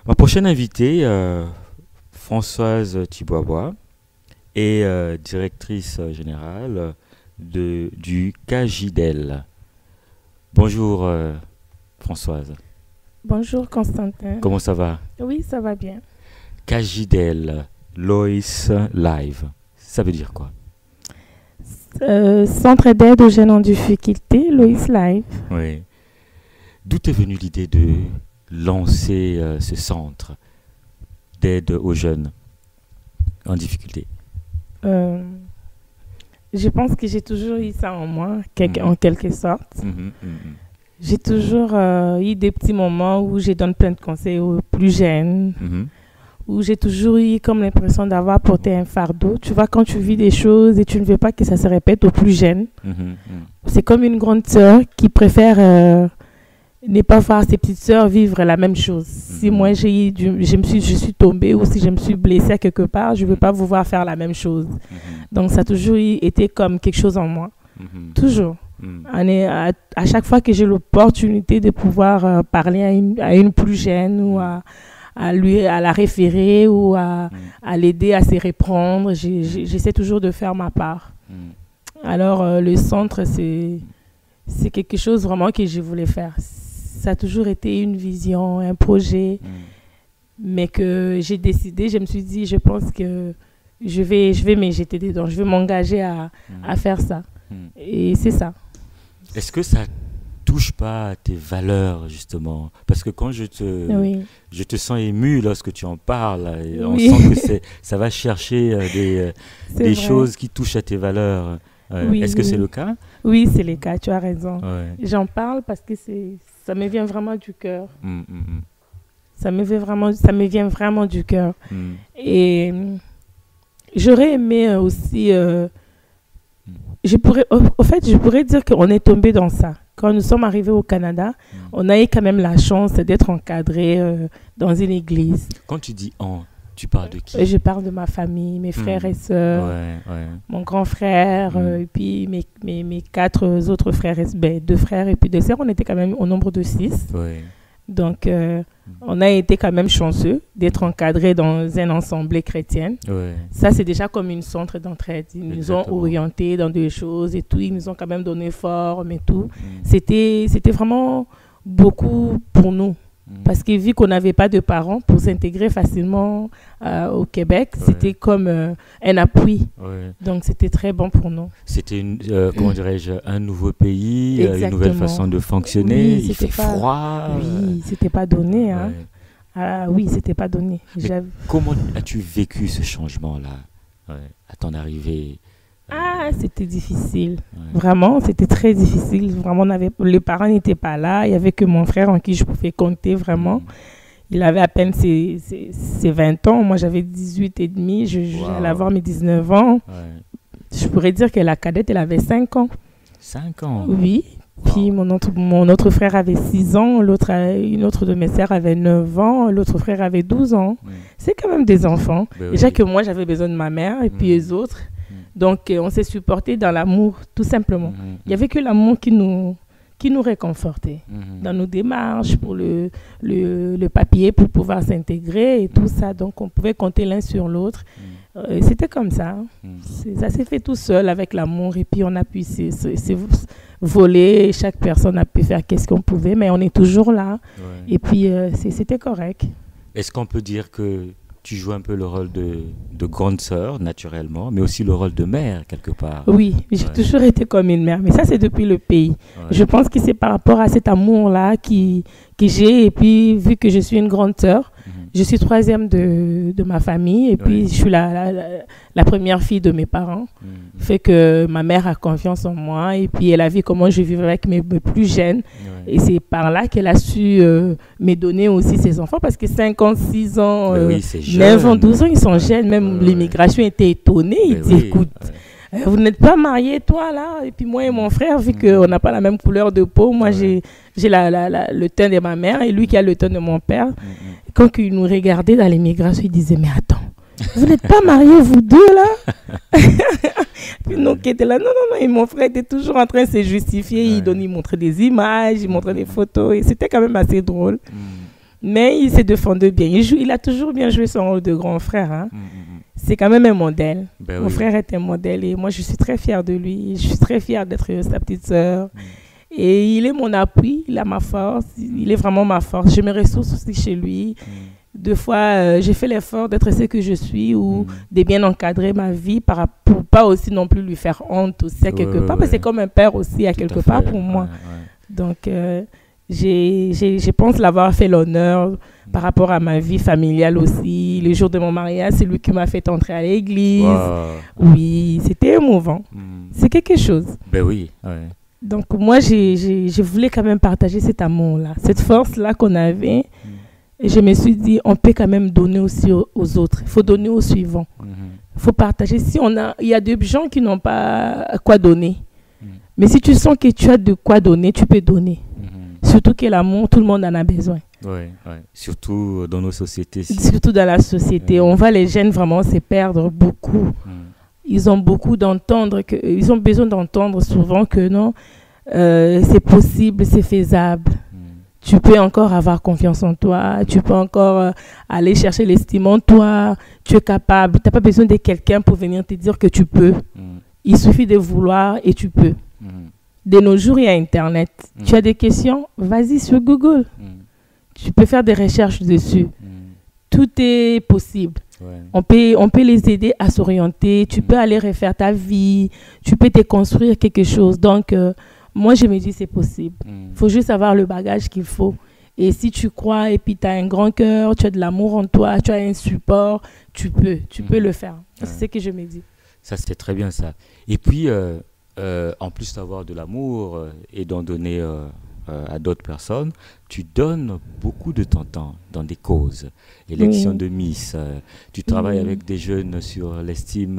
Ma prochaine invitée, Françoise Thiboibois, est directrice générale du CAJIDEL. Bonjour Françoise. Bonjour Constantin. Comment ça va? Oui, ça va bien. CAJIDEL, Lois Live. Ça veut dire quoi? Centre d'aide aux jeunes en difficulté, Lois Live. Oui. D'où est venue l'idée de lancer ce centre d'aide aux jeunes en difficulté? Je pense que j'ai toujours eu ça en moi, en quelque sorte. J'ai toujours eu des petits moments où je donne plein de conseils aux plus jeunes, où j'ai toujours eu comme l'impression d'avoir porté un fardeau. Tu vois, quand tu vis des choses et tu ne veux pas que ça se répète aux plus jeunes, c'est comme une grande sœur qui préfère ne pas voir ses petites sœurs vivre la même chose. Si moi je suis tombée ou si je me suis blessée quelque part, je ne veux pas vous voir faire la même chose. Donc ça a toujours été comme quelque chose en moi. Toujours. À chaque fois que j'ai l'opportunité de pouvoir parler à une plus jeune ou à la référer ou à l'aider à se reprendre, j'essaie toujours de faire ma part. Alors le centre, c'est quelque chose vraiment que je voulais faire. Ça a toujours été une vision, un projet, mais que j'ai décidé, je me suis dit, je pense que je vais me jeter dedans, je vais m'engager à faire ça. Et c'est ça. Est-ce que ça touche pas à tes valeurs, justement? Parce que quand je te sens ému lorsque tu en parles, et on sent que ça va chercher des choses qui touchent à tes valeurs. Est-ce que c'est le cas? Oui, c'est le cas, tu as raison. Ouais. J'en parle parce que ça me vient vraiment du cœur. Ça me vient vraiment du cœur. Et j'aurais aimé aussi... je pourrais dire qu'on est tombé dans ça. Quand nous sommes arrivés au Canada, on a eu quand même la chance d'être encadrés dans une église. Quand tu dis « on », tu parles de qui? Je parle de ma famille, mes frères et sœurs, mon grand frère, et puis mes 4 autres frères, 2 frères et puis 2 sœurs. On était quand même au nombre de 6. Donc, on a été quand même chanceux d'être encadrés dans un ensemble chrétien. Ça, c'est déjà comme une centre d'entraide. Ils nous ont orientés dans des choses et tout. Ils nous ont quand même donné forme et tout. C'était vraiment beaucoup pour nous. Parce que vu qu'on n'avait pas de parents pour s'intégrer facilement au Québec, c'était comme un appui. Donc, c'était très bon pour nous. C'était, comment dirais-je, un nouveau pays, une nouvelle façon de fonctionner. Oui, il fait froid. Oui, c'était pas donné. Hein. Oui, c'était pas donné. Comment as-tu vécu ce changement-là à ton arrivée? C'était difficile. Vraiment, c'était très difficile. Vraiment, les parents n'étaient pas là. Il n'y avait que mon frère en qui je pouvais compter vraiment. Il avait à peine ses 20 ans. Moi, j'avais 18 et demi. J'allais avoir mes 19 ans. Je pourrais dire que la cadette, elle avait 5 ans. 5 ans? Oui. Puis mon autre frère avait 6 ans. Une autre de mes sœurs avait 9 ans. L'autre frère avait 12 ans. C'est quand même des enfants. Déjà que moi, j'avais besoin de ma mère et puis les autres. Donc, on s'est supportés dans l'amour, tout simplement. Il n'y avait que l'amour qui nous réconfortait dans nos démarches pour le papier, pour pouvoir s'intégrer et tout ça. Donc, on pouvait compter l'un sur l'autre. C'était comme ça. Ça s'est fait tout seul avec l'amour. Et puis, on a pu se voler. Chaque personne a pu faire qu'est-ce qu'on pouvait. Mais on est toujours là. Et puis, c'était correct. Est-ce qu'on peut dire que tu joues un peu le rôle de grande sœur, naturellement, mais aussi le rôle de mère, quelque part? Oui, j'ai toujours été comme une mère, mais ça, c'est depuis le pays. Je pense que c'est par rapport à cet amour-là que j'ai, et puis, vu que je suis une grande sœur, je suis 3e de ma famille, et puis je suis la première fille de mes parents. Fait que ma mère a confiance en moi, et puis elle a vu comment je vivais avec mes plus jeunes. Et c'est par là qu'elle a su me donner aussi ses enfants, parce que 5 ans, 6 ans, 9 ans, 12 ans, ils sont jeunes. Même l'immigration était étonnée. Ils disent, écoute, vous n'êtes pas mariés, toi, là? Et puis moi et mon frère, vu qu'on n'a pas la même couleur de peau, moi, j'ai le teint de ma mère et lui qui a le teint de mon père. Quand ils nous regardaient dans l'immigration, ils disaient, mais attends, vous n'êtes pas mariés, vous deux, là? Puis nous qui étaient là, non. Et mon frère était toujours en train de se justifier. Il montrait des images, il montrait des photos. Et c'était quand même assez drôle. Mais il s'est défendu bien. Il a toujours bien joué son rôle de grand frère. Hein. C'est quand même un modèle. Mon frère est un modèle et moi, je suis très fière de lui. Je suis très fière d'être sa petite sœur. Et il est mon appui, il a ma force. Il est vraiment ma force. Je me ressource aussi chez lui. Deux fois, j'ai fait l'effort d'être ce que je suis ou de bien encadrer ma vie pour pas aussi non plus lui faire honte aussi à quelque part. Parce que c'est comme un père aussi à quelque part pour moi. Donc, je pense l'avoir fait l'honneur par rapport à ma vie familiale aussi. Le jour de mon mariage, c'est lui qui m'a fait entrer à l'église. Oui, c'était émouvant. C'est quelque chose. Ben oui. Donc, moi, je voulais quand même partager cet amour-là, cette force-là qu'on avait. Et je me suis dit, on peut quand même donner aussi aux autres. Il faut donner aux suivants. Il faut partager. Il y a des gens qui n'ont pas quoi donner. Mais si tu sens que tu as de quoi donner, tu peux donner. Surtout que l'amour, tout le monde en a besoin. Oui. Surtout dans nos sociétés. Surtout dans la société. On voit les jeunes vraiment se perdre beaucoup. Ils ont beaucoup ils ont besoin d'entendre souvent que non, c'est possible, c'est faisable. Tu peux encore avoir confiance en toi, tu peux encore aller chercher l'estime en toi, tu es capable. Tu n'as pas besoin de quelqu'un pour venir te dire que tu peux. Il suffit de vouloir et tu peux. De nos jours, il y a Internet. Tu as des questions, vas-y sur Google. Tu peux faire des recherches dessus. Tout est possible. On peut les aider à s'orienter. Tu peux aller refaire ta vie. Tu peux te construire quelque chose. Donc, moi, je me dis c'est possible. Il faut juste avoir le bagage qu'il faut. Et si tu crois et puis tu as un grand cœur, tu as de l'amour en toi, tu as un support, tu peux le faire. C'est ce que je me dis. Ça, c'est très bien ça. Et puis, en plus d'avoir de l'amour et d'en donner à d'autres personnes, tu donnes beaucoup de ton temps dans des causes. Élection de Miss, tu travailles avec des jeunes sur l'estime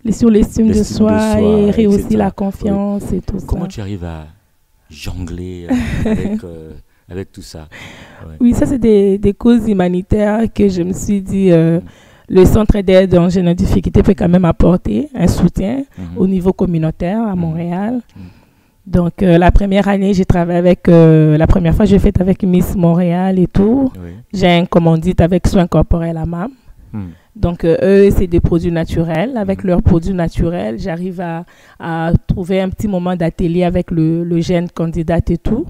de soi et rehausser la confiance et tout ça. Comment tu arrives à jongler avec tout ça? Oui, ça c'est des causes humanitaires que je me suis dit le centre d'aide en jeunes en difficulté peut quand même apporter un soutien au niveau communautaire à Montréal. Donc, la première année, j'ai travaillé avec... la première fois, j'ai fait avec Miss Montréal et tout. J'ai un commandite avec soins corporels à MAM. Donc, eux, c'est des produits naturels. Avec leurs produits naturels, j'arrive à trouver un petit moment d'atelier avec le jeune candidat et tout.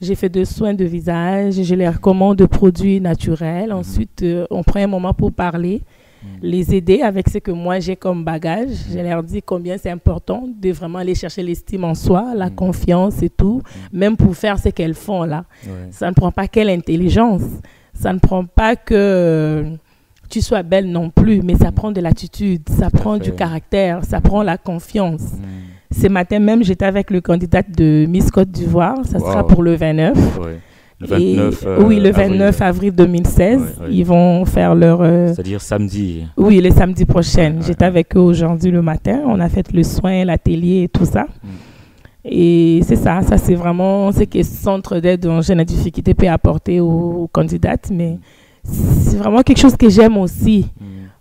J'ai fait des soins de visage. Je leur recommande des produits naturels. Ensuite, on prend un moment pour parler. Les aider avec ce que moi j'ai comme bagage. Je leur dis combien c'est important de vraiment aller chercher l'estime en soi, la confiance et tout, même pour faire ce qu'elles font là. Ça ne prend pas que l'intelligence, ça ne prend pas que tu sois belle non plus, mais ça prend de l'attitude, ça prend du caractère, ça prend la confiance. Ce matin même, j'étais avec le candidat de Miss Côte d'Ivoire, ça sera pour le 29. Le 29, le 29 avril 2016, ils vont faire leur... C'est-à-dire samedi. Oui, le samedi prochain. J'étais avec eux aujourd'hui le matin. On a fait le soin, l'atelier et tout ça. Et c'est ça c'est vraiment ce que le centre d'aide aux jeunes en difficulté peut apporter aux candidates. Mais c'est vraiment quelque chose que j'aime aussi.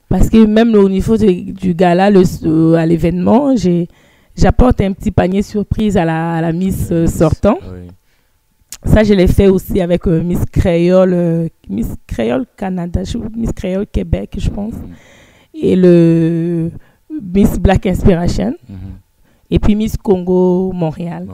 Parce que même au niveau du gala, à l'événement, j'apporte un petit panier surprise à la Miss sortant. Ça, je l'ai fait aussi avec Miss Créole Canada, Miss Créole Québec, je pense. Et le Miss Black Inspiration. Et puis Miss Congo Montréal.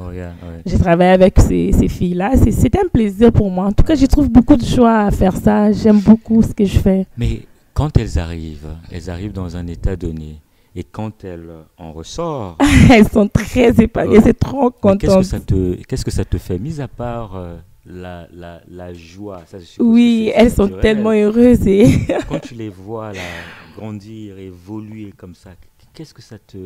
J'ai travaillé avec ces filles-là. C'était un plaisir pour moi. En tout cas, je trouve beaucoup de joie à faire ça. J'aime beaucoup ce que je fais. Mais quand elles arrivent dans un état donné. Et quand elles en ressortent... elles sont très épanouies, c'est trop contente. Qu'est-ce que ça te fait, mis à part la joie? Ça, oui, elles sont tellement heureuses. Quand tu les vois là, grandir, évoluer comme ça, qu'est-ce que ça te...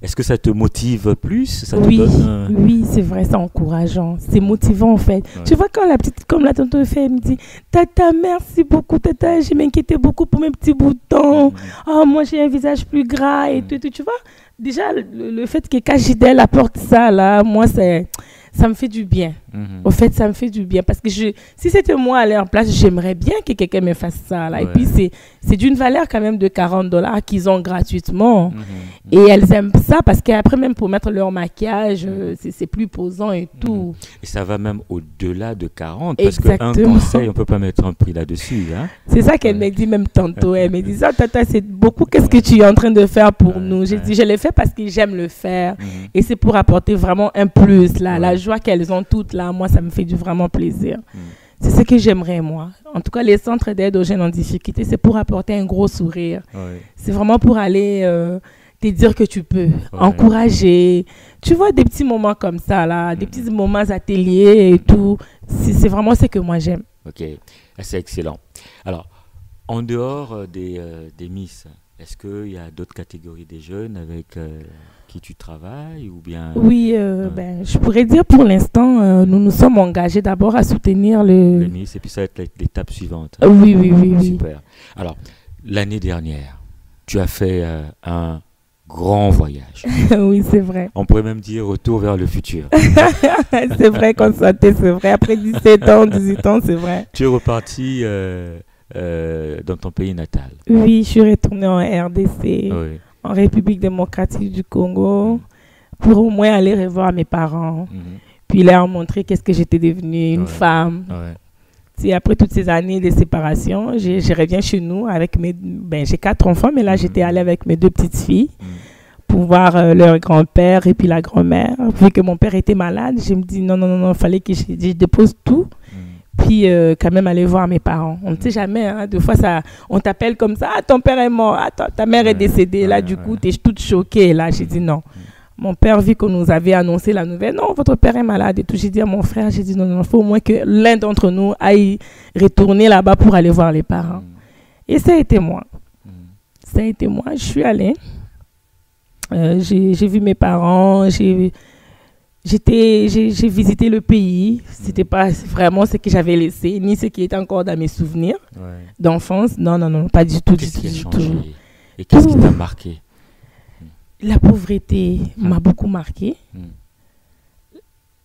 Est-ce que ça te motive plus? Oui, c'est vrai, c'est encourageant. C'est motivant en fait. Tu vois, quand la petite, comme la tonton fait, elle me dit « Tata, merci beaucoup, Tata, je m'inquiétais beaucoup pour mes petits boutons. Oh, moi, j'ai un visage plus gras et tout. » Tu vois, déjà, le fait que Kajidel apporte ça, là, moi, ça me fait du bien. Au fait, ça me fait du bien. Parce que si c'était moi à leur place, j'aimerais bien que quelqu'un me fasse ça. Là. Ouais. Et puis, c'est d'une valeur quand même de $40 qu'ils ont gratuitement. Et elles aiment ça parce qu'après, même pour mettre leur maquillage, c'est plus posant et tout. Et ça va même au-delà de 40. Exactement. Parce qu'un conseil, on ne peut pas mettre un prix là-dessus. Hein? C'est ça qu'elle me dit même tantôt. Elle me dit, Tata, c'est beaucoup. Qu'est-ce que tu es en train de faire pour nous? J'ai dit, je le fais parce que j'aime le faire. Et c'est pour apporter vraiment un plus. Là, la joie qu'elles ont toutes là, moi, ça me fait vraiment plaisir. C'est ce que j'aimerais, moi. En tout cas, les centres d'aide aux jeunes en difficulté, c'est pour apporter un gros sourire. C'est vraiment pour aller te dire que tu peux, encourager. Tu vois, des petits moments comme ça, là, des petits moments ateliers et tout. C'est vraiment ce que moi, j'aime. Ok, c'est excellent. Alors, en dehors des Miss, est-ce qu'il y a d'autres catégories des jeunes avec qui tu travailles ou bien... Oui, je pourrais dire pour l'instant, nous nous sommes engagés d'abord à soutenir le Miss et puis ça va être l'étape suivante. Oui. Super. Alors, l'année dernière, tu as fait un grand voyage. Oui, c'est vrai. On pourrait même dire retour vers le futur. C'est vrai, constaté, c'est vrai. Après 17 ans, 18 ans, c'est vrai. Tu es reparti dans ton pays natal. Oui, je suis retournée en RDC, en République démocratique du Congo, pour au moins aller revoir mes parents. Puis leur montrer qu'est-ce que j'étais devenue, une femme. Après toutes ces années de séparation, je reviens chez nous avec j'ai 4 enfants, mais là, j'étais allée avec mes 2 petites filles pour voir leur grand-père et puis la grand-mère. Vu que mon père était malade, je me dis non, il fallait que je dépose tout. Puis quand même aller voir mes parents. On ne sait jamais, hein, des fois, on t'appelle comme ça, ton père est mort, ta mère est décédée. Là, du coup, tu es toute choquée. Là, j'ai dit non. Mon père, vu qu'on nous avait annoncé la nouvelle, non, votre père est malade et tout. J'ai dit à mon frère, j'ai dit non, il faut au moins que l'un d'entre nous aille retourner là-bas pour aller voir les parents. Et ça a été moi. Ça a été moi. Je suis allée. J'ai vu mes parents. J'ai visité le pays. C'était pas vraiment ce que j'avais laissé, ni ce qui était encore dans mes souvenirs d'enfance. Non, pas du tout. Qu'est-ce qui a changé? Et qu'est-ce qui t'a marqué? La pauvreté m'a beaucoup marqué.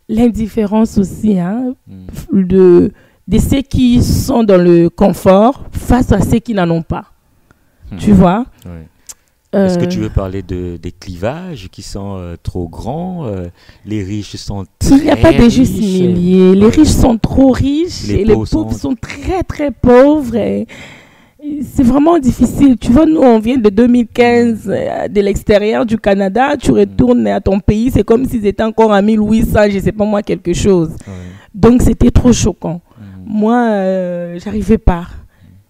L'indifférence aussi, hein, de ceux qui sont dans le confort face à ceux qui n'en ont pas. Tu vois? Est-ce que tu veux parler des clivages qui sont trop grands? Les riches sont très riches. Il n'y a pas de juste milieu. Les riches sont trop riches et les pauvres sont très, très pauvres. C'est vraiment difficile. Tu vois, nous, on vient de 2015, de l'extérieur du Canada. Tu retournes à ton pays, c'est comme si c'était encore en 1800, je ne sais pas moi, quelque chose. Donc, c'était trop choquant. Moi, j'arrivais pas.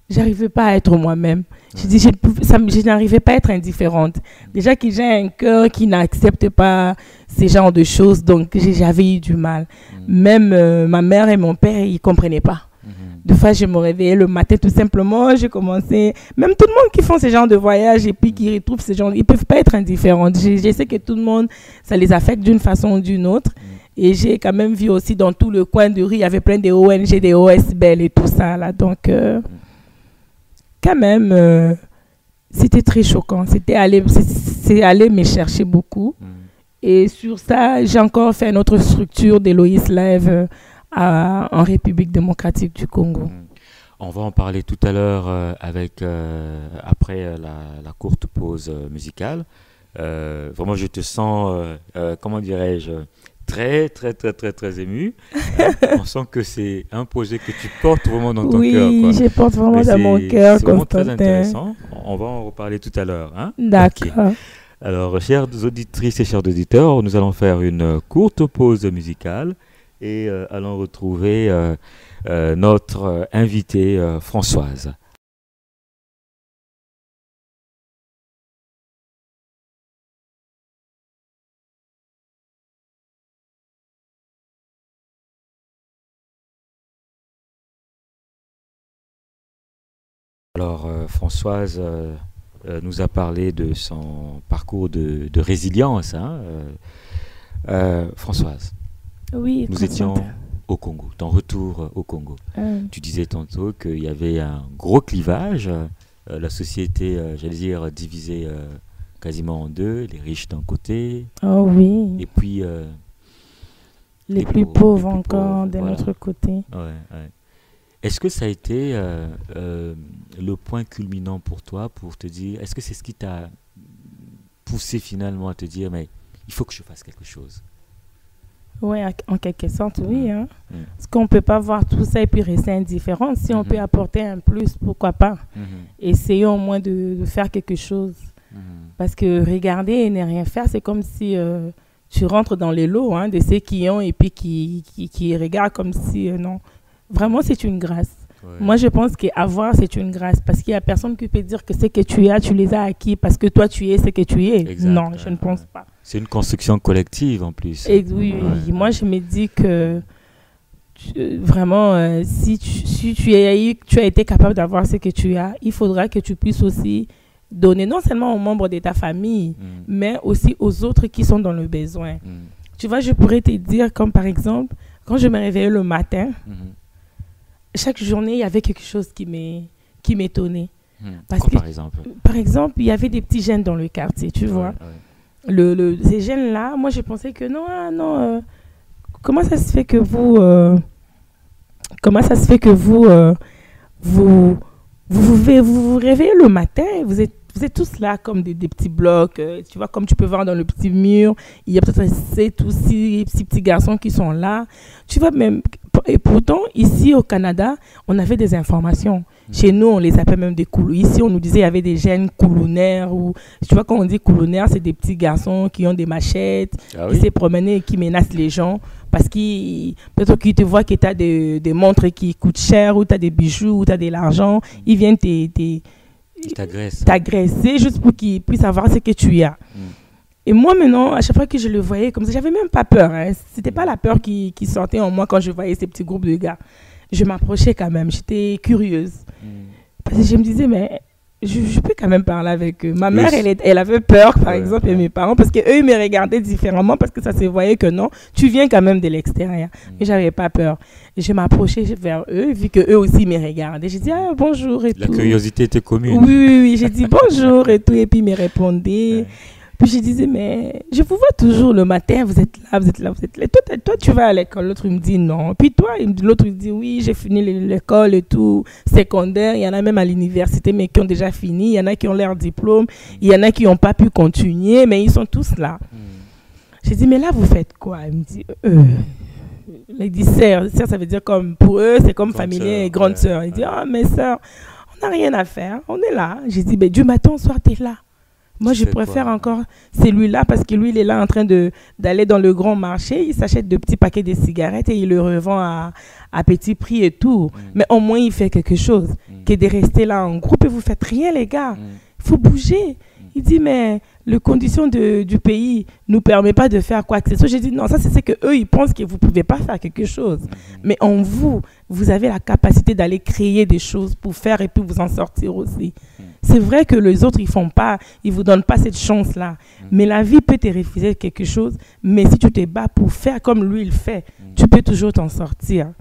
J'arrivais pas à être moi-même. Je n'arrivais pas à être indifférente. Déjà que j'ai un cœur qui n'accepte pas ces genres de choses, donc j'avais eu du mal. Même ma mère et mon père, ils ne comprenaient pas. Des fois, je me réveillais le matin tout simplement, j'ai commencé... Même tout le monde qui font ce genre de voyage et puis qui retrouvent ce genre... Ils ne peuvent pas être indifférents. Je sais que tout le monde, ça les affecte d'une façon ou d'une autre. Et j'ai quand même vu aussi dans tout le coin de rue, il y avait plein de ONG, des OSBL et tout ça. Là. Donc, quand même, c'était très choquant. C'est allé me chercher beaucoup. Et sur ça, j'ai encore fait une autre structure d'Eloïs Live en République démocratique du Congo. On va en parler tout à l'heure après la courte pause musicale. Vraiment, je te sens, comment dirais-je, très, très, très, très, très ému. On sent que c'est un projet que tu portes vraiment dans ton cœur. Oui, je porte vraiment dans mon cœur. C'est vraiment très intéressant. On va en reparler tout à l'heure. Hein? D'accord. Okay. Alors, chères auditrices et chers auditeurs, nous allons faire une courte pause musicale et allons retrouver notre invitée Françoise. Alors, Françoise nous a parlé de son parcours de résilience. Hein, Françoise, oui, nous étions au Congo, ton retour au Congo. Tu disais tantôt qu'il y avait un gros clivage, la société, j'allais dire, divisée quasiment en deux, les riches d'un côté. Oh oui. Et puis... les plus pauvres encore de l'autre côté. Ouais. Est-ce que ça a été le point culminant pour toi pour te dire, est-ce que c'est ce qui t'a poussé finalement à te dire, mais il faut que je fasse quelque chose? Oui, en quelque sorte, oui. Hein. Parce qu'on ne peut pas voir tout ça et puis rester indifférent. Si on peut apporter un plus, pourquoi pas? Essayons au moins de faire quelque chose. Parce que regarder et ne rien faire, c'est comme si tu rentres dans les lots de ceux qui ont et puis qui regardent comme si, non. Vraiment, c'est une grâce. Ouais. Moi, je pense qu'avoir, c'est une grâce. Parce qu'il n'y a personne qui peut dire que ce que tu as, tu les as acquis parce que toi, tu es ce que tu es. Exact. Non, je ne pense pas. C'est une construction collective en plus. Et oui, moi, je me dis que vraiment, si tu as été capable d'avoir ce que tu as, il faudra que tu puisses aussi donner non seulement aux membres de ta famille, mais aussi aux autres qui sont dans le besoin. Tu vois, je pourrais te dire, comme par exemple, quand je me réveillais le matin, chaque journée, il y avait quelque chose qui m'étonnait. Parce que, par exemple, il y avait des petits jeunes dans le quartier, tu vois. Ces jeunes-là, moi, je pensais que non, comment ça se fait que vous vous réveillez le matin, vous êtes tous là comme des petits blocs, tu vois, comme tu peux voir dans le petit mur, il y a peut-être 7 ou 6 petits garçons qui sont là. Tu vois, même, et pourtant, ici au Canada, on avait des informations. Chez nous, on les appelle même des coulous. Ici, on nous disait qu'il y avait des jeunes coulonnaires. Ou, tu vois, quand on dit coulonnaires, c'est des petits garçons qui ont des machettes, qui se promènent et qui menacent les gens. Parce peut-être qu'ils te voient que tu as des montres qui coûtent cher, ou tu as des bijoux, ou tu as de l'argent. Ils viennent t'agresser juste pour qu'ils puissent savoir ce que tu as. Et moi, maintenant, à chaque fois que je le voyais comme ça, j'avais même pas peur. C'était pas la peur qui sortait en moi quand je voyais ces petits groupes de gars. Je m'approchais quand même. J'étais curieuse. Parce que je me disais, mais je peux quand même parler avec eux. Ma mère, elle avait peur, par exemple, et mes parents, parce qu'eux, ils me regardaient différemment, parce que ça se voyait que non, tu viens quand même de l'extérieur. Mais j'avais pas peur. Et je m'approchais vers eux, vu qu'eux aussi me regardaient. J'ai dit, bonjour et tout. La curiosité était commune. Oui. J'ai dit bonjour et tout, et puis ils me répondaient. Puis je disais, mais je vous vois toujours le matin, vous êtes là. Toi, tu vas à l'école. L'autre, il me dit non. Puis toi, l'autre, il me dit oui, j'ai fini l'école et tout, secondaire. Il y en a même à l'université, mais qui ont déjà fini. Il y en a qui ont leur diplôme. Il y en a qui n'ont pas pu continuer, mais ils sont tous là. J'ai dit, mais là, vous faites quoi? Il me dit, il dit, sœur, ça veut dire comme, pour eux, c'est comme familier et grande sœur. Il dit, mais sœur, on n'a rien à faire. On est là. J'ai dit, du matin au soir, tu es là. Moi, je préfère encore celui-là parce que lui, il est là en train d'aller dans le grand marché. Il s'achète de petits paquets de cigarettes et il le revend à petit prix et tout. Mais au moins, il fait quelque chose que de rester là en groupe et vous faites rien, les gars. Il faut bouger. Il dit, mais les conditions du pays ne nous permettent pas de faire quoi que ce soit. J'ai dit, non, ça, c'est ce qu'eux, ils pensent que vous ne pouvez pas faire quelque chose. Mais en vous, vous avez la capacité d'aller créer des choses pour faire et puis vous en sortir aussi. C'est vrai que les autres, ils font pas, ils vous donnent pas cette chance-là. Mais la vie peut te refuser quelque chose, mais si tu te bats pour faire comme lui, il fait, tu peux toujours t'en sortir.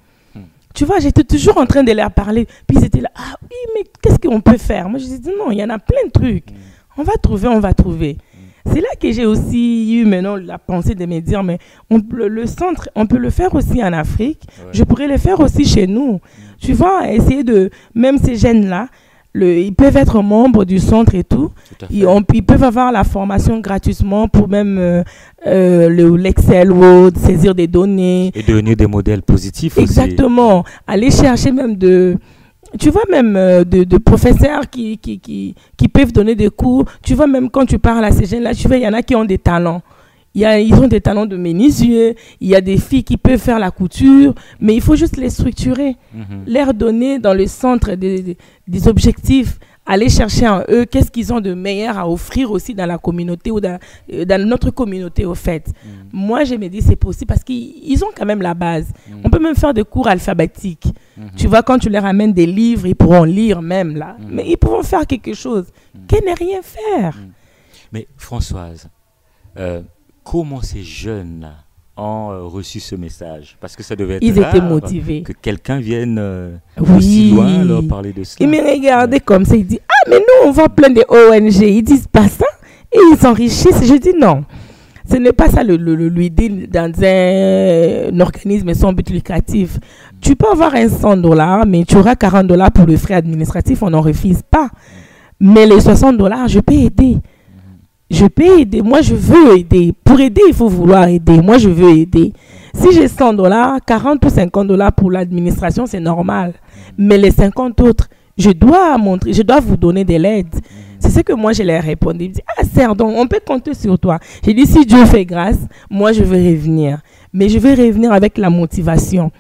Tu vois, j'étais toujours en train de leur parler. Puis ils étaient là, oui, mais qu'est-ce qu'on peut faire? Moi, je disais, non, il y en a plein de trucs. On va trouver. C'est là que j'ai aussi eu maintenant la pensée de me dire, mais le centre, on peut le faire aussi en Afrique. Je pourrais le faire aussi chez nous. Tu vois, essayer même ces jeunes-là, ils peuvent être membres du centre et tout. Ils peuvent avoir la formation gratuitement pour même l'Excel Word, saisir des données. Et devenir des modèles positifs aussi. Exactement. Aller chercher même tu vois, même de professeurs qui peuvent donner des cours. Tu vois, même quand tu parles à ces jeunes-là, tu vois, il y en a qui ont des talents. Ils ont des talents de menuisier. Il y a des filles qui peuvent faire la couture. Mais il faut juste les structurer. Leur donner dans le centre des objectifs. Aller chercher en eux qu'est-ce qu'ils ont de meilleur à offrir aussi dans la communauté ou dans notre communauté, au fait. Moi, je me dis c'est possible parce qu'ils ont quand même la base. On peut même faire des cours alphabétiques. Tu vois, quand tu leur amènes des livres, ils pourront lire même là. Mais ils pourront faire quelque chose. Qu'ils n'aient rien faire. Mais Françoise, comment ces jeunes-là ont reçu ce message? Parce que ça devait être ils étaient motivés. Que quelqu'un vienne aussi loin leur parler de cela. Ils me regardaient comme ça, ils disent, mais nous on voit plein de ONG, ils disent pas ça. Et ils s'enrichissent. Je dis non. Ce n'est pas ça l'idée dans un organisme sans but lucratif. Tu peux avoir un $100, mais tu auras $40 pour le frais administratif, on n'en refuse pas. Mais les $60, je peux aider. Je peux aider. Moi, je veux aider. Pour aider, il faut vouloir aider. Moi, je veux aider. Si j'ai $100, 40 ou $50 pour l'administration, c'est normal. Mais les 50 autres, je dois vous donner de l'aide. C'est ce que moi, je leur ai répondu. Il me dit, Serdon, on peut compter sur toi. J'ai dit, si Dieu fait grâce, moi, je vais revenir. Mais je vais revenir avec la motivation.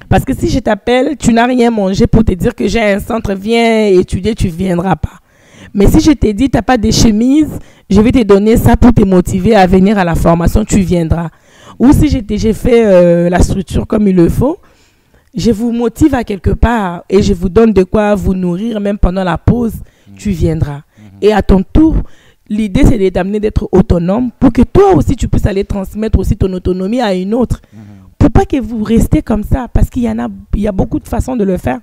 Parce que si je t'appelle, tu n'as rien mangé pour te dire que j'ai un centre, viens étudier, tu ne viendras pas. Mais si je t'ai dit, tu n'as pas de chemise, je vais te donner ça pour te motiver à venir à la formation, tu viendras. Ou si j'ai fait la structure comme il le faut, je vous motive à quelque part et je vous donne de quoi vous nourrir, même pendant la pause, tu viendras. Et à ton tour, l'idée, c'est d'amener d'être autonome pour que toi aussi, tu puisses aller transmettre aussi ton autonomie à une autre. Pour pas que vous restez comme ça, parce qu'il y a beaucoup de façons de le faire.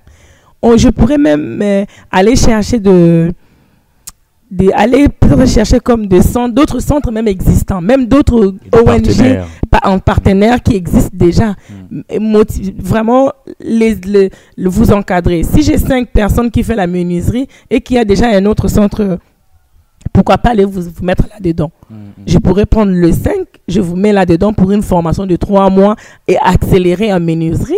Je pourrais même aller chercher aller chercher comme d'autres centres même existants, même d'autres ONG en partenaire qui existent déjà. Vraiment, vous encadrer. Si j'ai 5 personnes qui font la menuiserie et qu'il y a déjà un autre centre, pourquoi pas aller vous mettre là-dedans? Je pourrais prendre le 5, je vous mets là-dedans pour une formation de 3 mois et accélérer en menuiserie.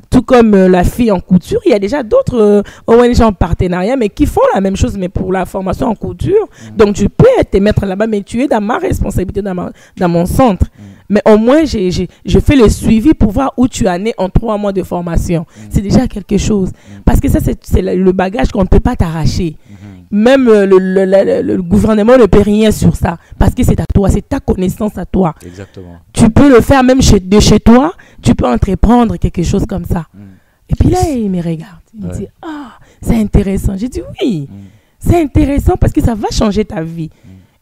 Tout comme la fille en couture, il y a déjà d'autres ONG en partenariat, mais qui font la même chose, mais pour la formation en couture. Donc, tu peux te mettre là-bas, mais tu es dans ma responsabilité, dans mon centre. Mais au moins, je fais le suivi pour voir où tu en es en 3 mois de formation. C'est déjà quelque chose. Parce que ça, c'est le bagage qu'on ne peut pas t'arracher. Même le gouvernement ne peut rien sur ça. Parce que c'est à toi, c'est ta connaissance à toi. Exactement. Tu peux le faire même de chez toi. Tu peux entreprendre quelque chose comme ça. Et puis là, il me regarde. Il me dit, c'est intéressant. J'ai dit, oui, c'est intéressant parce que ça va changer ta vie.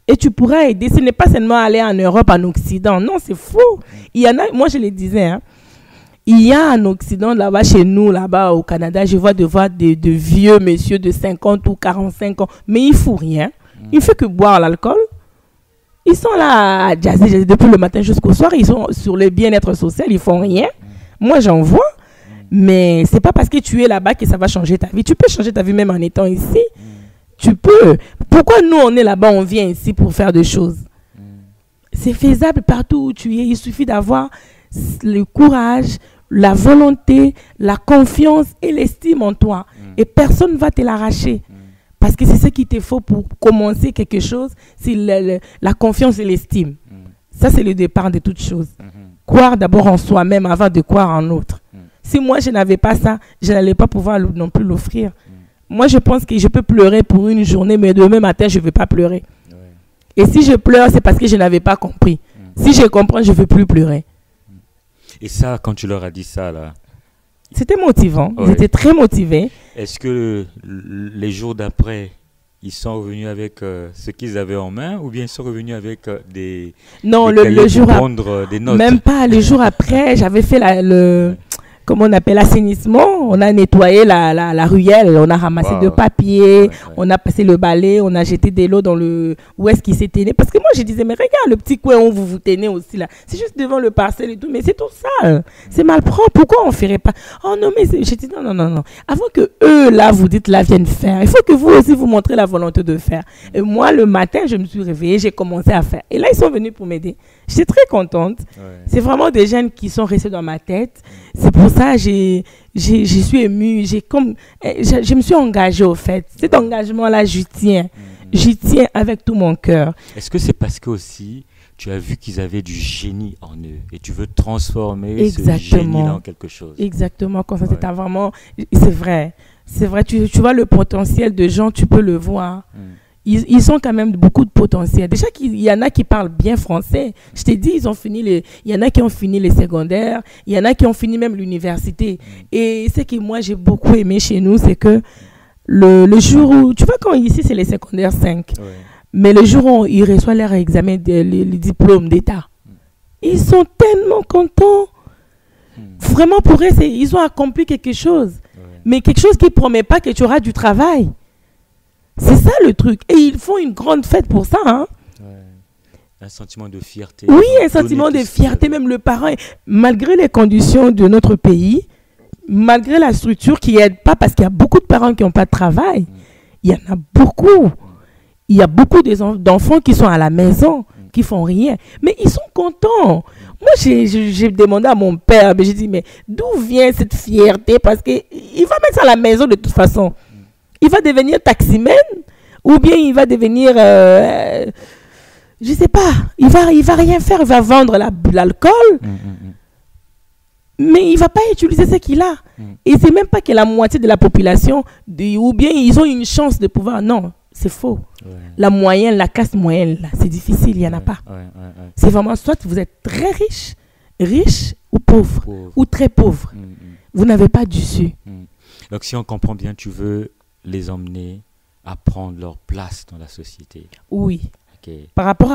Et tu pourras aider. Ce n'est pas seulement aller en Europe, en Occident. Non, c'est faux. Il y en a, moi je le disais, il y a en Occident, là-bas, chez nous, là-bas au Canada, je vois de vieux messieurs de 50 ou 45 ans, mais ils ne font rien. Ils ne font que boire l'alcool. Ils sont là à jazzer depuis le matin jusqu'au soir. Ils sont sur le bien-être social, ils ne font rien. Moi, j'en vois. Mais ce n'est pas parce que tu es là-bas que ça va changer ta vie. Tu peux changer ta vie même en étant ici. Tu peux. Pourquoi nous, on est là-bas, on vient ici pour faire des choses? C'est faisable partout où tu es. Il suffit d'avoir le courage, la volonté, la confiance et l'estime en toi. Et personne ne va te l'arracher. Parce que c'est ce qu'il te faut pour commencer quelque chose, c'est la confiance et l'estime. Ça, c'est le départ de toute chose. Croire d'abord en soi-même avant de croire en l'autre. Si moi, je n'avais pas ça, je n'allais pas pouvoir non plus l'offrir. Moi, je pense que je peux pleurer pour une journée, mais demain matin, je ne vais pas pleurer. Et si je pleure, c'est parce que je n'avais pas compris. Si je comprends, je ne veux plus pleurer. Et ça, quand tu leur as dit ça, là... C'était motivant. Ils étaient très motivés. Est-ce que les jours d'après, ils sont revenus avec ce qu'ils avaient en main ou bien ils sont revenus avec des... Non, des le jour après, des notes? Même pas. Le jour après, j'avais fait comment on appelle, l'assainissement. On a nettoyé la ruelle, on a ramassé de papier, on a passé le balai, on a jeté de l'eau dans où est-ce qu'il s'est tenu. Parce que moi, je disais, mais regarde le petit coin où vous vous tenez aussi là. C'est juste devant le parcelle et tout, mais c'est tout sale. C'est mal propre. Pourquoi on ne ferait pas? Oh non, mais j'ai dit non. Avant que eux, là, vous dites, là, viennent faire, il faut que vous aussi, vous montrez la volonté de faire. Et moi, le matin, je me suis réveillée, j'ai commencé à faire. Et là, ils sont venus pour m'aider. J'étais très contente. C'est vraiment des jeunes qui sont restés dans ma tête. C'est pour ça je suis émue. Je me suis engagée au fait. Cet engagement-là, j'y tiens. J'y tiens avec tout mon cœur. Est-ce que c'est parce que aussi tu as vu qu'ils avaient du génie en eux et tu veux transformer ce génie-là en quelque chose? Exactement. Quand ça, c'est vraiment... C'est vrai. C'est vrai. Tu vois le potentiel de gens, tu peux le voir. Ils ont quand même beaucoup de potentiel. Déjà, il y en a qui parlent bien français. Je t'ai dit, il y en a qui ont fini les secondaires. Il y en a qui ont fini même l'université. Et ce que moi, j'ai beaucoup aimé chez nous, c'est que le jour où... Tu vois, quand ici, c'est les secondaires 5. Mais le jour où ils reçoivent leur examen, les diplômes d'État, ils sont tellement contents. Vraiment, pour eux, ils ont accompli quelque chose. Mais quelque chose qui ne promet pas que tu auras du travail. C'est ça le truc. Et ils font une grande fête pour ça. Un sentiment de fierté. Oui, un sentiment de fierté. Même le parent, malgré les conditions de notre pays, malgré la structure qui n'aide pas, parce qu'il y a beaucoup de parents qui n'ont pas de travail, il y en a beaucoup. Il y a beaucoup d'enfants qui sont à la maison, qui font rien. Mais ils sont contents. Moi, j'ai demandé à mon père, mais j'ai dit, mais d'où vient cette fierté? Parce qu'il va mettre ça à la maison de toute façon. Il va devenir taximène, ou bien il va devenir, je ne sais pas, il va rien faire, il va vendre l'alcool, mais il ne va pas utiliser ce qu'il a. Et c'est même pas que la moitié de la population, ou bien ils ont une chance de pouvoir, non. C'est faux. La moyenne, la classe moyenne, là, c'est difficile, il n'y en a pas. C'est vraiment soit vous êtes très riche ou pauvre, ou très pauvre. Vous n'avez pas d'issue. Donc si on comprend bien, tu veux les emmener à prendre leur place dans la société. Oui. Okay. Par rapport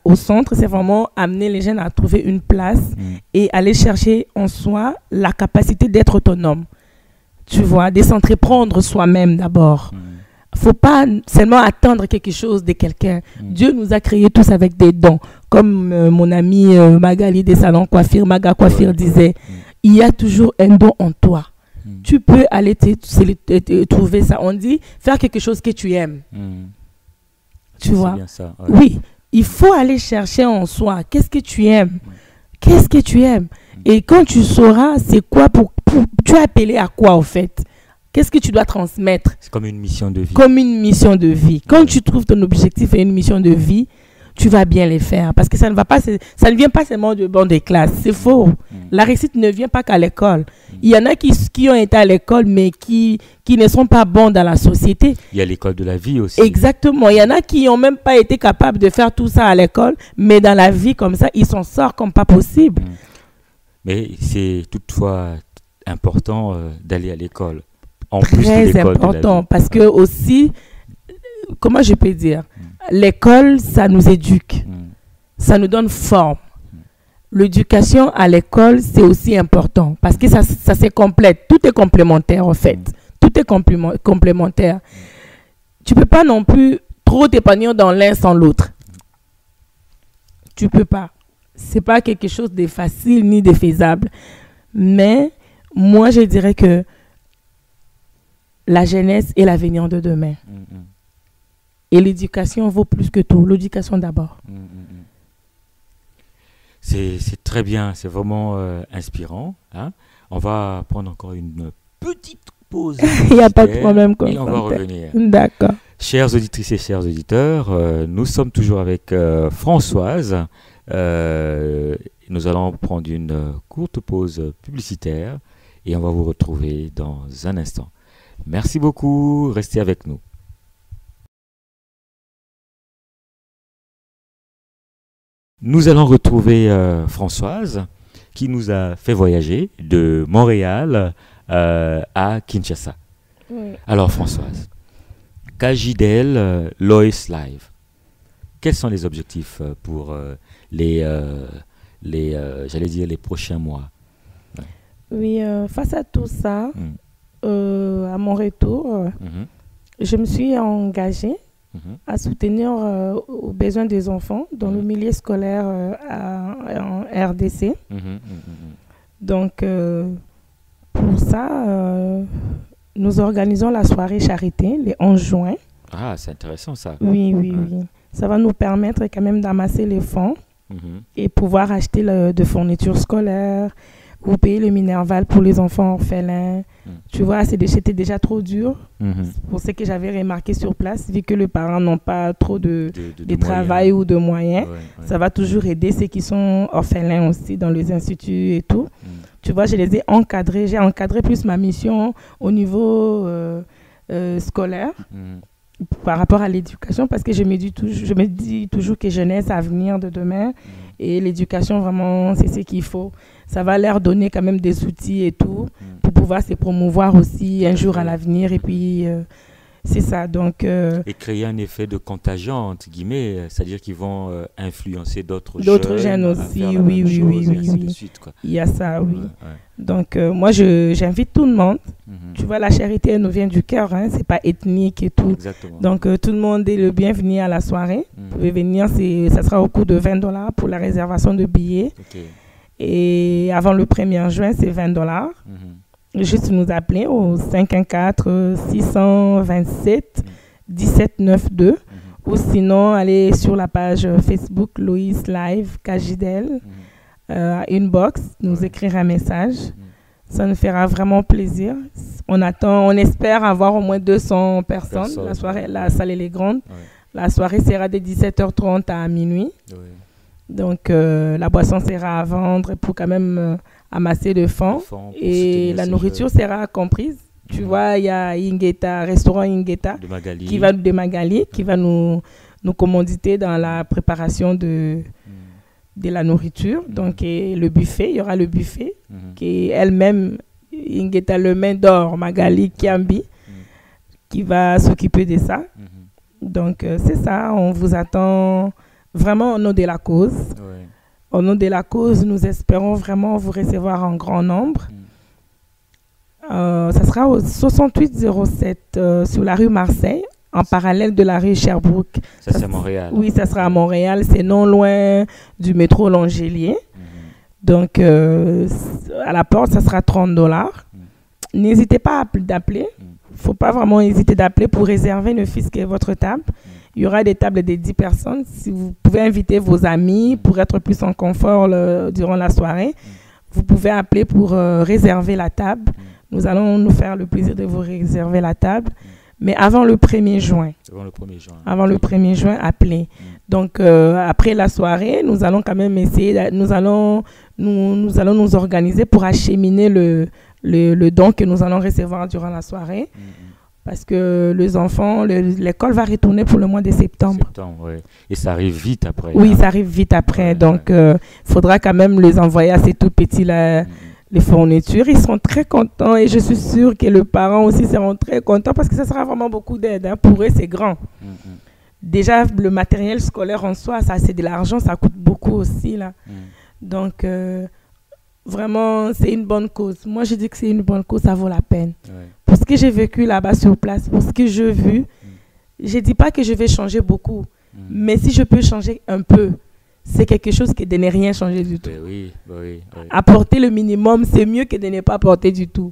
au centre, c'est vraiment amener les jeunes à trouver une place et aller chercher en soi la capacité d'être autonome. Tu vois, de s'entreprendre soi-même d'abord. Faut pas seulement attendre quelque chose de quelqu'un. Dieu nous a créés tous avec des dons. Comme mon ami Magali des salons coiffure, Maga Coiffure disait, il y a toujours un don en toi. Tu peux aller trouver ça. On dit faire quelque chose que tu aimes. Tu vois? Bien ça, oui, il faut aller chercher en soi. Qu'est-ce que tu aimes? Qu'est-ce que tu aimes? Et quand tu sauras, c'est quoi tu es appelé à quoi en fait? Qu'est-ce que tu dois transmettre? C'est comme une mission de vie. Comme une mission de vie. Quand tu trouves ton objectif et une mission de vie, tu vas bien les faire. Parce que ça ne vient pas seulement de banc de classe. C'est faux. La réussite ne vient pas qu'à l'école. Il y en a qui ont été à l'école, mais qui ne sont pas bons dans la société. Il y a l'école de la vie aussi. Exactement. Il y en a qui n'ont même pas été capables de faire tout ça à l'école, mais dans la vie comme ça, ils s'en sortent comme pas possible. Mais c'est toutefois important d'aller à l'école. Très important parce que aussi, comment je peux dire, l'école, ça nous éduque, ça nous donne forme. L'éducation à l'école, c'est aussi important parce que ça se complète, tout est complémentaire en fait, tout est complémentaire. Tu peux pas non plus trop t'épanouir dans l'un sans l'autre. Tu peux pas. C'est pas quelque chose de facile ni de faisable. Mais moi, je dirais que la jeunesse est l'avenir de demain. Et l'éducation vaut plus que tout. L'éducation d'abord. C'est très bien. C'est vraiment inspirant. Hein? On va prendre encore une petite pause. Il n'y a pas de problème. Et on va revenir. D'accord. Chères auditrices et chers auditeurs, nous sommes toujours avec Françoise. Nous allons prendre une courte pause publicitaire et on va vous retrouver dans un instant. Merci beaucoup, restez avec nous. Nous allons retrouver Françoise qui nous a fait voyager de Montréal à Kinshasa. Oui. Alors Françoise, Kajidel Lois Live, quels sont les objectifs pour j'allais dire les prochains mois? Oui, face à tout ça, à mon retour, je me suis engagée à soutenir aux besoins des enfants dans le milieu scolaire en RDC. Donc, pour ça, nous organisons la soirée charité le 11 juin. Ah, c'est intéressant ça. Oui. Ça va nous permettre quand même d'amasser les fonds et pouvoir acheter de fournitures scolaires ou payer le Minerval pour les enfants orphelins. Tu vois, c'était déjà trop dur pour ce que j'avais remarqué sur place, vu que les parents n'ont pas trop de travail ou de moyens. Ça va toujours aider ceux qui sont orphelins aussi dans les instituts et tout. Tu vois, je les ai encadrés. J'ai encadré plus ma mission au niveau scolaire par rapport à l'éducation, parce que je me dis toujours que jeunesse, avenir de demain, et l'éducation, vraiment, c'est ce qu'il faut. Ça va leur donner quand même des outils et tout, pour pouvoir se promouvoir aussi un jour à l'avenir, et puis C'est ça, donc... et créer un effet de contagion, entre guillemets, c'est-à-dire qu'ils vont influencer d'autres jeunes aussi, oui. Suite, quoi. Il y a ça, oui. Donc, moi, j'invite tout le monde. Tu vois, la charité, elle nous vient du cœur, hein, c'est pas ethnique et tout. Exactement. Donc, tout le monde est le bienvenu à la soirée. Vous pouvez venir, ça sera au coût de $20 pour la réservation de billets. Okay. Et avant le 1er juin, c'est $20. Juste nous appeler au 514-627-1792 ou sinon aller sur la page Facebook Loïs Live Kajidel, inbox, nous écrire un message. Ça nous fera vraiment plaisir. On espère avoir au moins 200 personnes. La soirée, la salle elle est grande. La soirée sera de 17h30 à minuit. Donc la boisson sera à vendre pour quand même amasser de fonds et la nourriture sera comprise. Tu vois, il y a restaurant Ingeta de Magali qui va nous commanditer dans la préparation de la nourriture. Donc le buffet, il y aura le buffet qui est elle-même Ingeta le main d'or Magali Kiambi qui va s'occuper de ça. Donc c'est ça, on vous attend vraiment au nom de la cause. Au nom de la cause, nous espérons vraiment vous recevoir en grand nombre. Ça sera au 6807 sur la rue Marseille, en parallèle de la rue Sherbrooke. Ça c'est à Montréal. Oui, ça sera à Montréal. C'est non loin du métro Longelier. Donc, à la porte, ça sera $30. N'hésitez pas d'appeler. Il ne faut pas vraiment hésiter d'appeler pour réserver ne fût-ce que votre table. Il y aura des tables de 10 personnes. Si vous pouvez inviter vos amis pour être plus en confort durant la soirée, vous pouvez appeler pour réserver la table. Nous allons nous faire le plaisir de vous réserver la table. Mais avant le 1er juin. Avant le 1er juin, appelez. Donc, après la soirée, nous allons quand même essayer, nous allons nous organiser pour acheminer le don que nous allons recevoir durant la soirée. Parce que les enfants, l'école va retourner pour le mois de septembre. Oui. Et ça arrive vite après. Oui, ça arrive vite après. Donc, il faudra quand même les envoyer à ces tout petits là, les fournitures. Ils seront très contents et je suis sûre que les parents aussi seront très contents parce que ça sera vraiment beaucoup d'aide. Hein. Pour eux, c'est grand. Déjà, le matériel scolaire en soi, ça c'est de l'argent, ça coûte beaucoup aussi. Là. Donc, vraiment, c'est une bonne cause. Moi, je dis que c'est une bonne cause, ça vaut la peine. Pour ce que j'ai vécu là-bas sur place, pour ce que j'ai vu, je ne dis pas que je vais changer beaucoup. Mais si je peux changer un peu, c'est quelque chose que de ne rien changer du tout. Oui. Apporter le minimum, c'est mieux que de ne pas apporter du tout.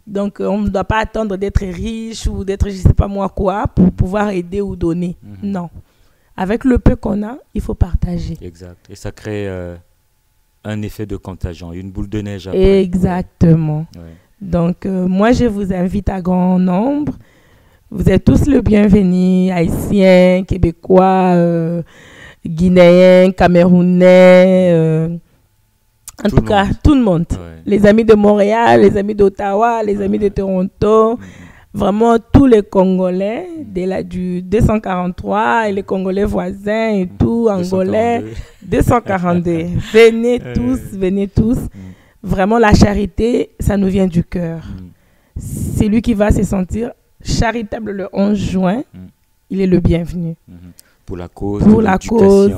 Donc, on ne doit pas attendre d'être riche ou d'être je ne sais pas moi quoi pour pouvoir aider ou donner. Non. Avec le peu qu'on a, il faut partager. Exact. Et ça crée un effet de contagion, une boule de neige après. Exactement. Donc, moi, je vous invite à grand nombre. Vous êtes tous le bienvenu, Haïtiens, Québécois, Guinéens, Camerounais, en tout cas, tout le monde. Les amis de Montréal, les amis d'Ottawa, les amis de Toronto, vraiment tous les Congolais du 243 et les Congolais voisins et tout, Angolais, 242. Venez tous. Vraiment, la charité, ça nous vient du cœur. C'est lui qui va se sentir charitable le 11 juin. Il est le bienvenu. Pour la cause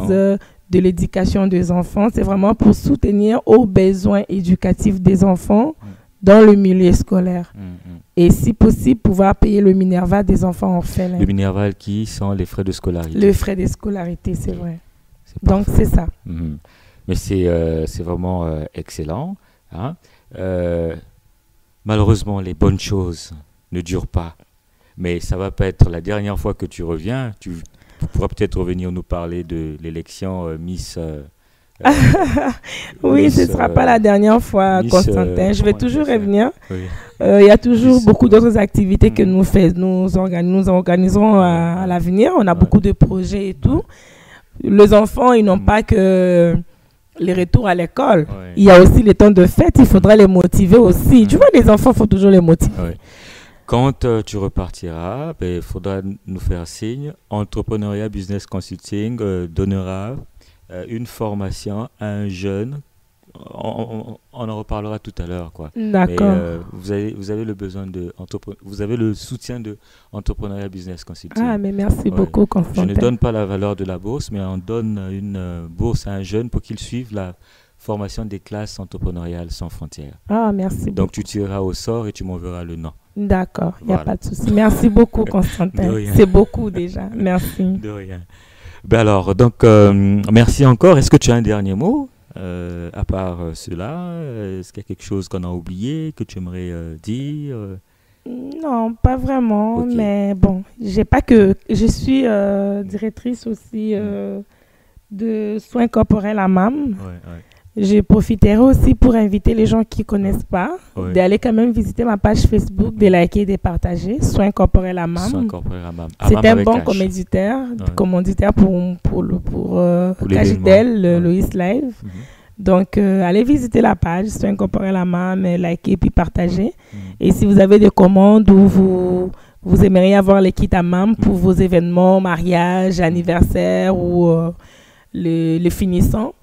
de l'éducation des enfants. C'est vraiment pour soutenir aux besoins éducatifs des enfants dans le milieu scolaire. Et si possible, pouvoir payer le Minerval des enfants orphelins. Le Minerval qui sont les frais de scolarité. Les frais de scolarité, c'est vrai. Donc, c'est ça. Mais c'est vraiment excellent. Hein? Malheureusement, les bonnes choses ne durent pas. Mais ça ne va pas être la dernière fois que tu reviens. Tu pourras peut-être revenir nous parler de l'élection Miss... oui, Miss, ce ne sera pas la dernière fois, Miss, Constantin. Je vais toujours revenir. Il y a toujours Miss, beaucoup d'autres activités que nous organiserons à l'avenir. On a beaucoup de projets et tout. Les enfants, ils n'ont pas que... les retours à l'école. Il y a aussi les temps de fête, il faudra les motiver aussi. Tu vois, les enfants, il faut toujours les motiver. Quand tu repartiras, il faudra nous faire signe. Entrepreneuriat Business Consulting donnera une formation à un jeune on en reparlera tout à l'heure, quoi. D'accord. Vous avez le besoin vous avez le soutien de Entrepreneurial Business Consulting. Ah, mais merci beaucoup, Constantin. Je ne donne pas la valeur de la bourse, mais on donne une bourse à un jeune pour qu'il suive la formation des classes entrepreneuriales sans frontières. Ah, merci beaucoup. Donc, tu tireras au sort et tu m'enverras le nom. D'accord, il n'y a pas de souci. Merci beaucoup, Constantin. C'est beaucoup déjà. Merci. De rien. Ben alors, donc, merci encore. Est-ce que tu as un dernier mot à part cela? Est-ce qu'il y a quelque chose qu'on a oublié, que tu aimerais dire? Non, pas vraiment. Okay. Mais bon, je suis directrice aussi de soins corporels à MAM. Ouais. Je profiterai aussi pour inviter les gens qui ne connaissent pas d'aller quand même visiter ma page Facebook, de liker et de partager. Soins corporels à MAM. Soins corporels à MAM. C'est un bon commanditaire pour Cagidel, Loïs Live. Donc, allez visiter la page Soins corporels à MAM, liker et puis partager. Et si vous avez des commandes ou vous aimeriez avoir les kits à MAM pour vos événements, mariages, anniversaires ou les finissants,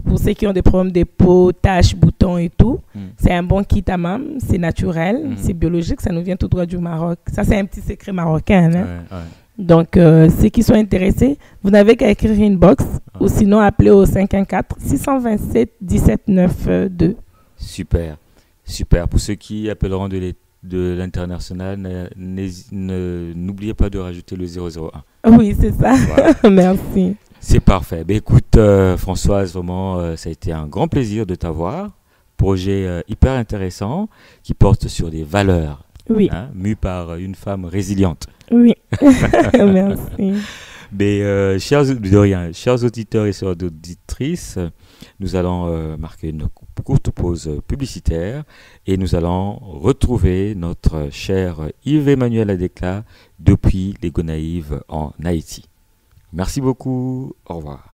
pour ceux qui ont des problèmes de peau, taches, boutons et tout, c'est un bon kit à MAM, c'est naturel, c'est biologique, ça nous vient tout droit du Maroc. Ça, c'est un petit secret marocain. Hein? Donc, ceux qui sont intéressés, vous n'avez qu'à écrire inbox ou sinon appeler au 514-627-1792. Super. Pour ceux qui appelleront de l'international, n'oubliez pas de rajouter le 001. Oui, c'est ça. Voilà. Merci. C'est parfait. Ben, écoute, Françoise, vraiment, ça a été un grand plaisir de t'avoir. Projet hyper intéressant qui porte sur des valeurs. Oui. Mues par une femme résiliente. Oui. Merci. Mais, chers auditeurs et chères auditrices, nous allons marquer une courte pause publicitaire et nous allons retrouver notre cher Yves-Emmanuel Adécla depuis les Gonaïves en Haïti. Merci beaucoup. Au revoir.